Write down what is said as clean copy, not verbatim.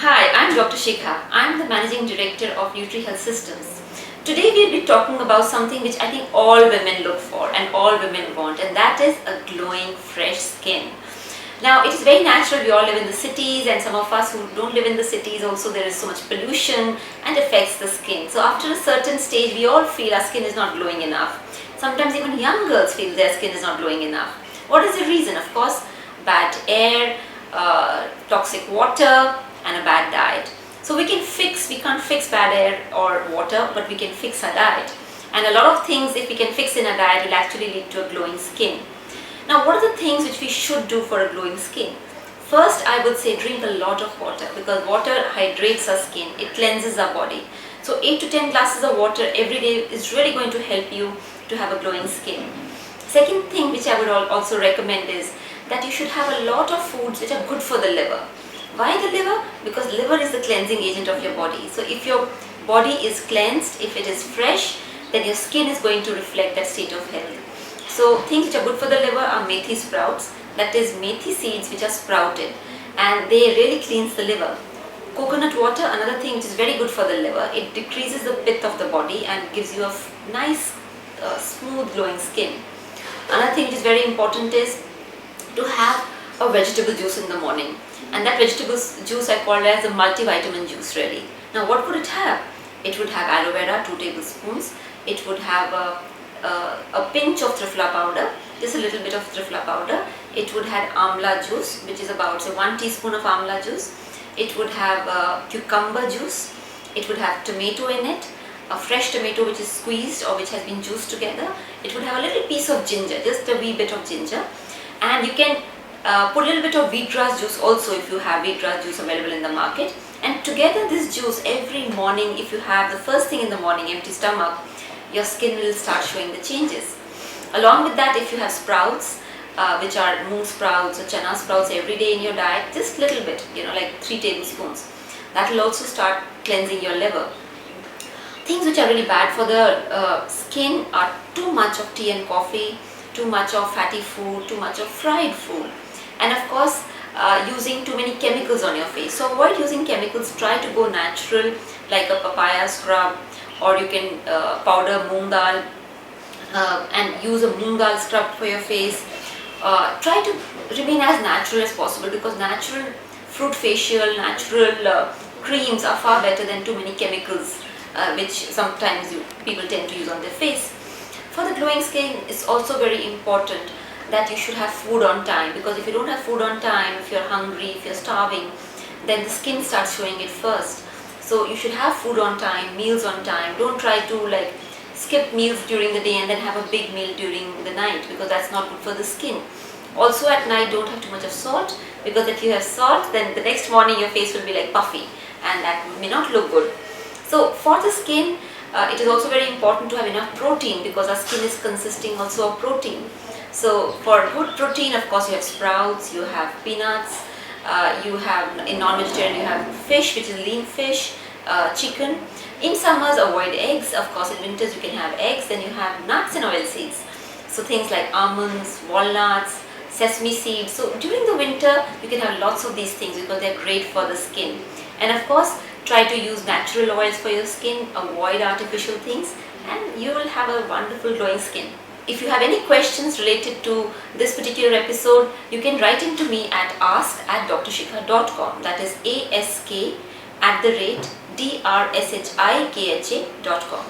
Hi, I'm Dr. Shikha. I'm the Managing Director of NutriHealth Systems. Today we'll be talking about something which I think all women look for and all women want, and that is a glowing, fresh skin. Now, it is very natural. We all live in the cities, and some of us who don't live in the cities also, there is so much pollution and affects the skin. So after a certain stage, we all feel our skin is not glowing enough. Sometimes even young girls feel their skin is not glowing enough. What is the reason? Of course, bad air, toxic water, and a bad diet. So we can't fix bad air or water, but we can fix our diet. And a lot of things, if we can fix in our diet, will actually lead to a glowing skin. Now, what are the things which we should do for a glowing skin? First, I would say drink a lot of water, because water hydrates our skin, it cleanses our body. So 8 to 10 glasses of water every day is really going to help you to have a glowing skin. Second thing which I would also recommend is that you should have a lot of foods which are good for the liver. Why the liver? Because liver is the cleansing agent of your body. So if your body is cleansed, if it is fresh, then your skin is going to reflect that state of health. So things which are good for the liver are methi sprouts, that is methi seeds which are sprouted, and they really cleanse the liver. Coconut water, another thing which is very good for the liver, it decreases the pith of the body and gives you a nice, smooth glowing skin. Another thing which is very important is to have a vegetable juice in the morning, and that vegetable juice I call it as a multivitamin juice really. Now what would it have? It would have aloe vera, 2 tablespoons. It would have a pinch of triphala powder, just a little bit of triphala powder. It would have amla juice, which is about say 1 teaspoon of amla juice. It would have cucumber juice. It would have tomato in it, a fresh tomato which is squeezed or which has been juiced together. It would have a little piece of ginger, just a wee bit of ginger, and you can put a little bit of wheatgrass juice also if you have wheatgrass juice available in the market. And together this juice every morning, if you have the first thing in the morning, empty stomach, your skin will start showing the changes. Along with that, if you have sprouts, which are moong sprouts or chana sprouts every day in your diet, just little bit, like 3 tablespoons, that will also start cleansing your liver. Things which are really bad for the skin are too much of tea and coffee, too much of fatty food, too much of fried food, and of course using too many chemicals on your face. So avoid using chemicals, try to go natural, like a papaya scrub, or you can powder moong dal and use a moong dal scrub for your face. Try to remain as natural as possible, because natural fruit facial, natural creams are far better than too many chemicals which sometimes people tend to use on their face. For the glowing skin, it's also very important that you should have food on time, because if you don't have food on time, if you're hungry, if you're starving, then the skin starts showing it first. So you should have food on time, meals on time. Don't try to skip meals during the day and then have a big meal during the night, because that's not good for the skin. Also at night, don't have too much of salt, because if you have salt, then the next morning your face will be like puffy, and that may not look good. So for the skin, it is also very important to have enough protein, because our skin is consisting also of protein. So for good protein, of course, you have sprouts, you have peanuts, you have, in non-vegetarian, you have fish, which is lean fish, chicken. In summers, avoid eggs. Of course, in winters, you can have eggs. Then you have nuts and oil seeds. So things like almonds, walnuts, sesame seeds. So during the winter, you can have lots of these things, because they're great for the skin. And of course, try to use natural oils for your skin, avoid artificial things, and you will have a wonderful glowing skin. If you have any questions related to this particular episode, you can write into me at ask@drshikha.com. That is ask@drshikha.com.